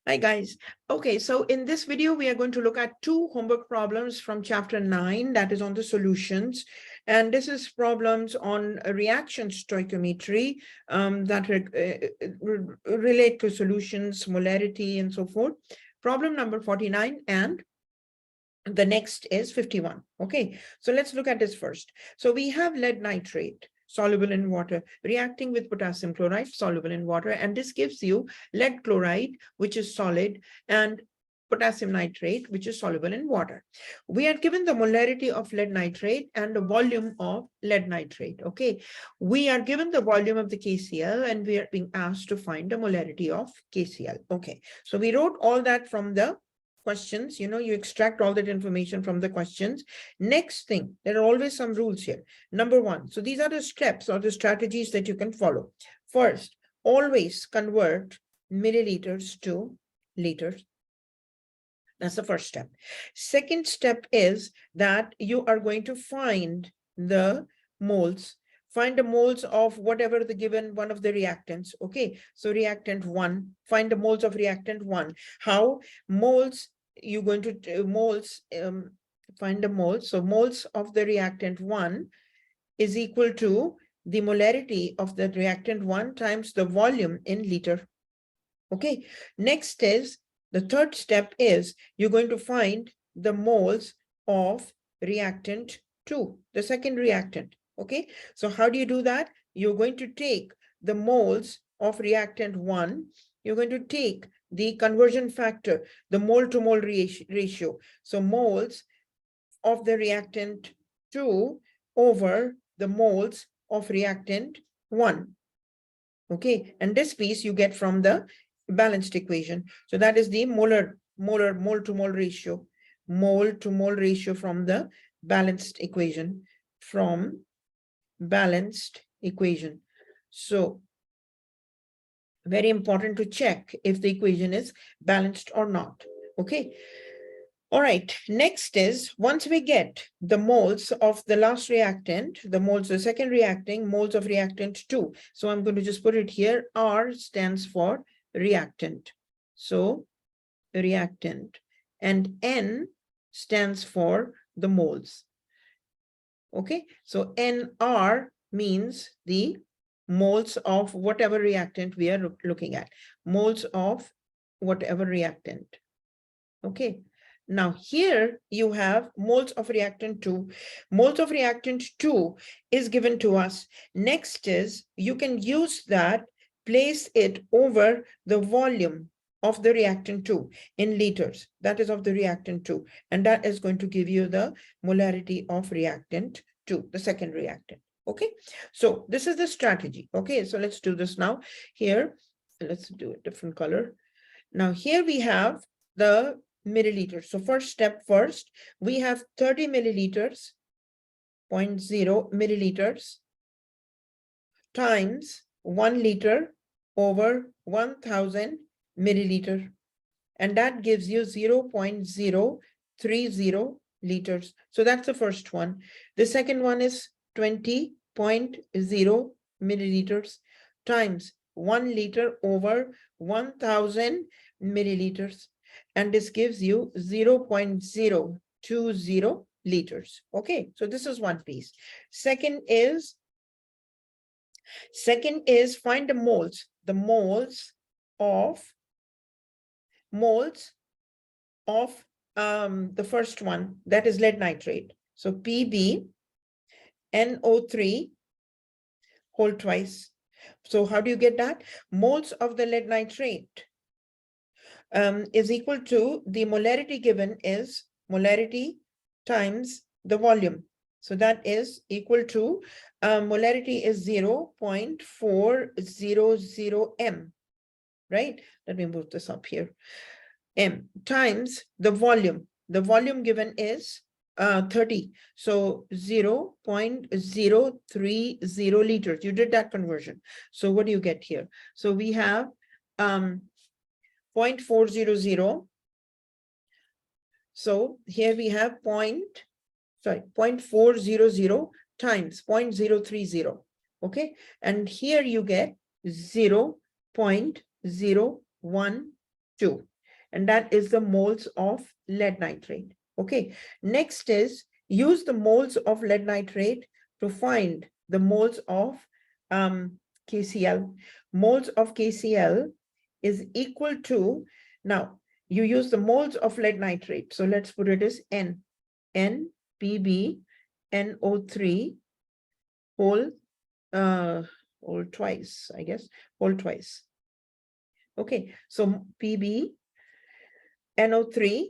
Hi guys. Okay, so in this video, we are going to look at two homework problems from chapter 9, that is on the solutions. And this is problems on reaction stoichiometry that relate to solutions, molarity, and so forth. Problem number 49 and the next is 51. Okay, so let's look at this first. So we have lead nitrate soluble in water reacting with potassium chloride soluble in water, and this gives you lead chloride, which is solid, and potassium nitrate, which is soluble in water. We are given the molarity of lead nitrate and the volume of lead nitrate. Okay, we are given the volume of the KCl and we are being asked to find the molarity of KCl. Okay, so we wrote all that from the questions. You extract all that information from the questions. Next thing, there are always some rules here. Number one, so these are the steps or the strategies that you can follow. First, always convert milliliters to liters. That's the first step. Second step is that you are going to find the moles. Find the moles of whatever the given one of the reactants. Okay, so reactant 1, find the moles of reactant 1. How? Moles, you're going to find the moles. So moles of the reactant 1 is equal to the molarity of the reactant 1 times the volume in liter. Okay, next is the third step is you're going to find the moles of reactant 2, the second reactant. Okay, so how do you do that? You're going to take the moles of reactant 1, you're going to take the conversion factor, the mole to mole ratio. So moles of the reactant 2 over the moles of reactant 1. Okay, and this piece you get from the balanced equation. So that is the mole to mole ratio from the balanced equation, So very important to check if the equation is balanced or not. Okay. All right, next is once we get the moles of the last reactant, the moles of the second reacting, moles of reactant 2. So I'm going to just put it here. R stands for reactant. So reactant, and N stands for the moles. Okay, so NR means the moles of whatever reactant we are looking at, moles of whatever reactant. Okay, now here you have moles of reactant 2. Moles of reactant 2 is given to us. Next is you can use that, place it over the volume of the reactant 2 in liters, that is of the reactant 2, and that is going to give you the molarity of reactant 2, the second reactant. Okay, so this is the strategy. Okay, so let's do this now. Here, let's do a different color. Now here we have the milliliters. So first step first, we have 30 milliliters, 0.0 milliliters times 1 liter over 1000 milliliter, and that gives you 0.030 liters. So that's the first one. The second one is 20.0 milliliters times 1 liter over 1000 milliliters, and this gives you 0.020 liters. Okay, so this is one piece. Second is find the moles of the first one, that is lead nitrate. So Pb NO3 whole twice. So how do you get that? Moles of the lead nitrate is equal to the molarity given is molarity times the volume. So that is equal to molarity is 0.400 M, right? Let me move this up here. M times the volume. The volume given is 30. So 0.030 liters. You did that conversion. So what do you get here? So we have 0.400. So here we have 0.400 times 0.030. Okay, and here you get 0.012. and that is the moles of lead nitrate. Okay, next is use the moles of lead nitrate to find the moles of KCl. Moles of KCl is equal to, now you use the moles of lead nitrate. So let's put it as N, Pb, NO3 whole twice, I guess, whole twice. Okay, so Pb, NO3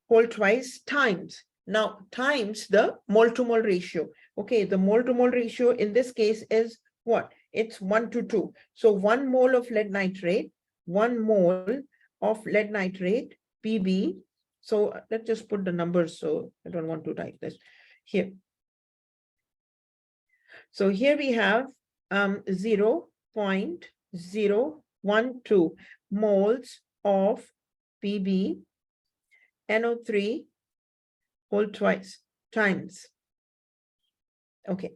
whole twice times, now times the mole to mole ratio. Okay, the mole to mole ratio in this case is what? It's 1 to 2. So 1 mole of lead nitrate, 1 mole of lead nitrate, Pb. So let's just put the numbers, so I don't want to type this here. So here we have 0.012 moles of Pb, NO3 whole twice times. Okay,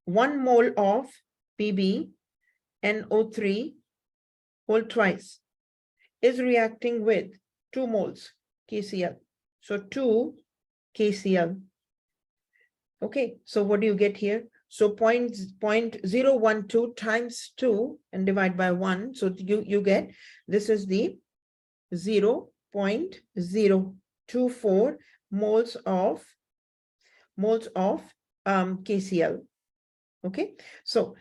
1 mole of Pb, NO3 whole twice is reacting with 2 moles KCl. So 2 KCl. Okay, so what do you get here? So 0.012 times 2 and divide by 1. So you get, this is the 0.024 moles of KCl. Okay, so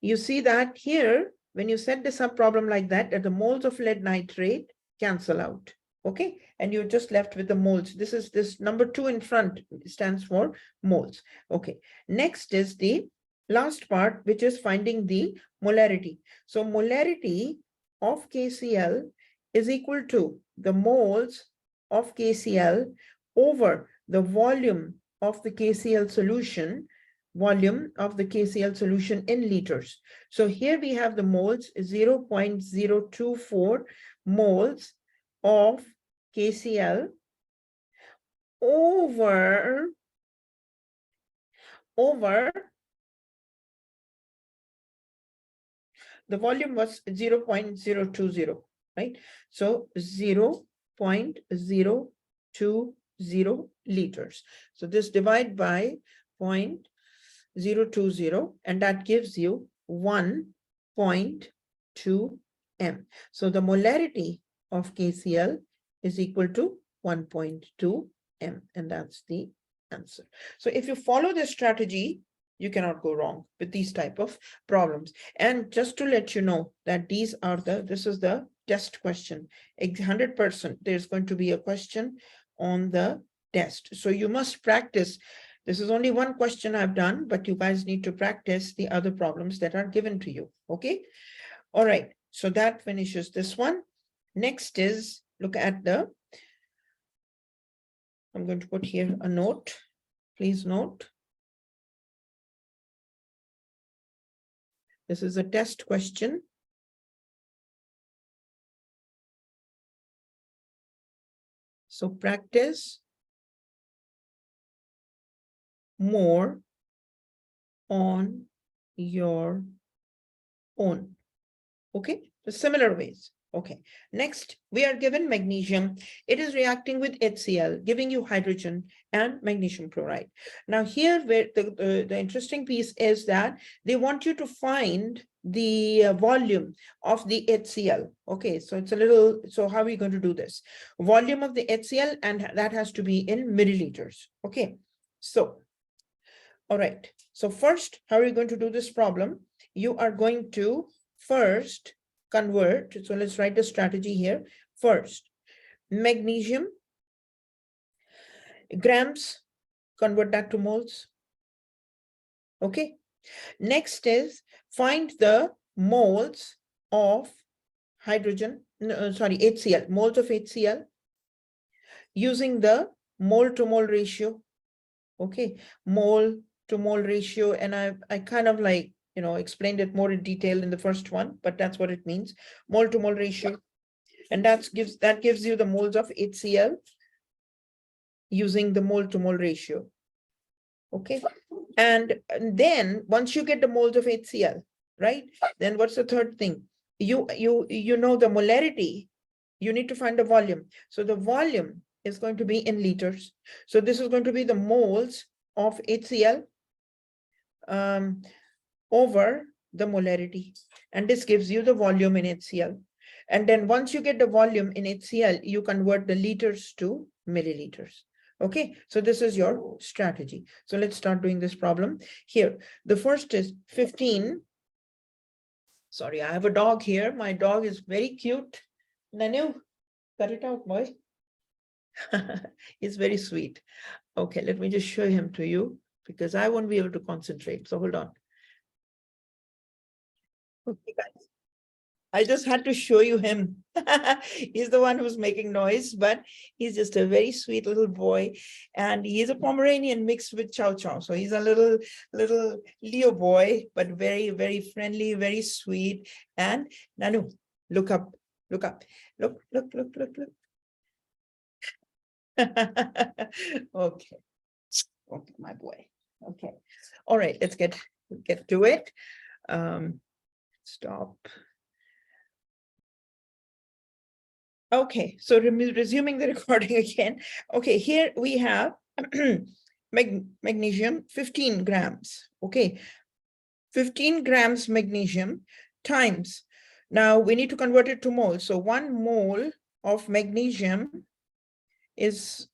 you see that here, when you set this up problem like that the moles of lead nitrate cancel out. Okay, and you're just left with the moles. This number 2 in front stands for moles. Okay, next is the last part, which is finding the molarity. So molarity of KCl is equal to the moles of KCl over the volume of the KCl solution, in liters. So here we have the moles, 0.024 moles of KCl over the volume was 0.020, right? So 0.020 liters. So this divide by 0.020, and that gives you 1.2 m. So the molarity of KCl is equal to 1.2 m, and that's the answer. So if you follow this strategy, you cannot go wrong with these type of problems. And just to let you know that this is the test question. 100%, there's going to be a question on the test. So you must practice. This is only one question I've done, but you guys need to practice the other problems that are given to you. Okay. All right. So that finishes this one. Next is look at I'm going to put here a note. Please note. This is a test question. So practice more on your own. Okay, so similar ways. Okay, next we are given magnesium. It is reacting with HCl, giving you hydrogen and magnesium chloride. Now here where the interesting piece is that they want you to find the volume of the HCl. Okay, so it's a little, so how are we going to do this? Volume of the HCl, and that has to be in milliliters. Okay, so all right, so first, how are you going to do this problem? You are going to first convert, so let's write the strategy here. First, magnesium, grams, convert that to moles. Okay. Next is find the moles of hydrogen, HCl, moles of HCl using the mole to mole ratio. Okay, mole to mole ratio, and I kind of like, you know, explained it more in detail in the first one, but that's what it means, mole to mole ratio. And that gives you the moles of HCl using the mole to mole ratio. Okay, and then once you get the moles of HCl, right, then what's the third thing? You know the molarity you need to find the volume. So the volume is going to be in liters. So this is going to be the moles of HCl over the molarity. And this gives you the volume in HCl. And then once you get the volume in HCl, you convert the liters to milliliters. Okay, so this is your strategy. So let's start doing this problem. Here, the first is 15. Sorry, I have a dog here. My dog is very cute. Nanu, cut it out, boy. He's very sweet. Okay, let me just show him to you because I won't be able to concentrate. So hold on. Okay, guys. I just had to show you him. He's the one who's making noise, but he's just a very sweet little boy. And he's a Pomeranian mixed with Chow Chow. So he's a little Leo boy, but very, very friendly, very sweet. And Nanu, look up, look up, look. Okay. Okay, my boy. Okay. All right, let's get to it. Stop. Okay, so resuming the recording again. Okay, here we have magnesium, 15 grams. Okay, 15 grams magnesium times. Now we need to convert it to moles. So 1 mole of magnesium is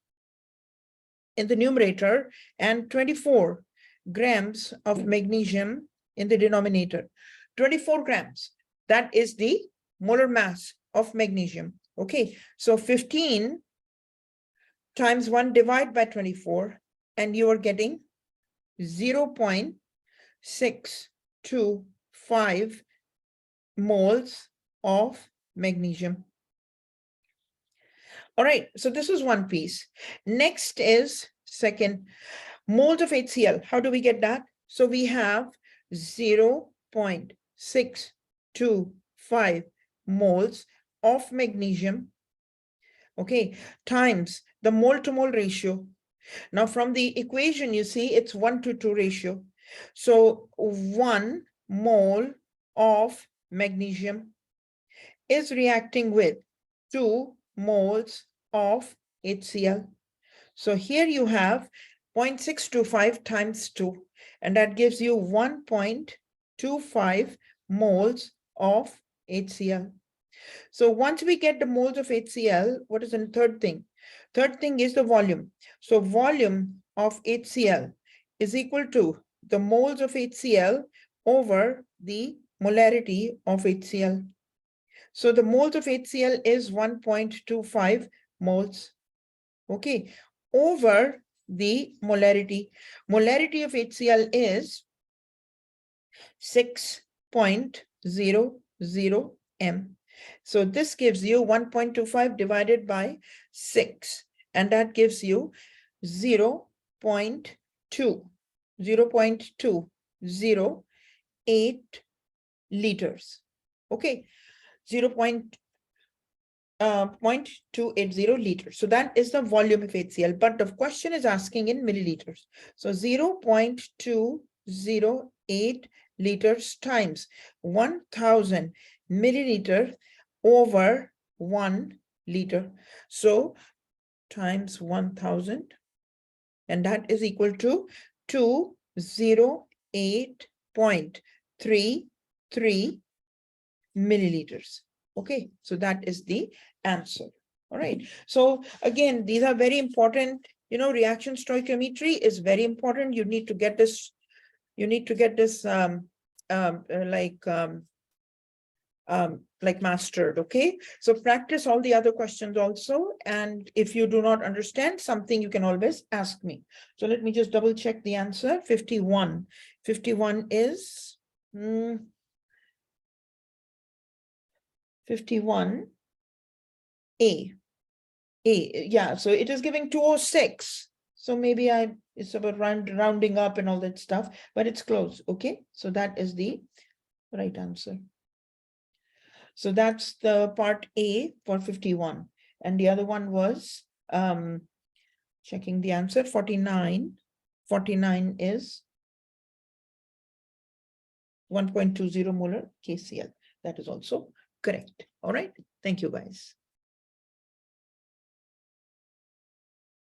in the numerator and 24 grams of magnesium in the denominator. 24 grams, that is the molar mass of magnesium. Okay, so 15 times 1 divided by 24, and you are getting 0.625 moles of magnesium. All right, so this is one piece. Next is second, moles of HCl. How do we get that? So we have 0.625 moles of magnesium, okay, times the mole to mole ratio. Now from the equation, you see it's 1:2 ratio. So 1 mole of magnesium is reacting with 2 moles of HCl. So here you have 0.625 times 2, and that gives you 1.25 moles of HCl. So once we get the moles of HCl, what is the third thing? Third thing is the volume. So volume of HCl is equal to the moles of HCl over the molarity of HCl. So the moles of HCl is 1.25 moles, okay, over the molarity. Molarity of HCl is 6.00 m. So this gives you 1.25 divided by 6, and that gives you 0.208 liters. Okay, 0.280 liters. So that is the volume of HCl, but the question is asking in milliliters. So 0.208 liters times 1000 milliliter over 1 liter. So times 1000, and that is equal to 208.33 milliliters. Okay, so that is the answer. All right. So again, these are very important. You know, reaction stoichiometry is very important. You need to get this. You need to get this like mastered. Okay, so practice all the other questions also, and if you do not understand something, you can always ask me. So let me just double check the answer. 51 is 51 A. Yeah, so it is giving 206. So maybe it's about rounding up and all that stuff, but it's close. Okay, so that is the right answer. So that's the part A for 51. And the other one was checking the answer, 49. 49 is 1.20 molar KCl. That is also correct. All right. Thank you, guys.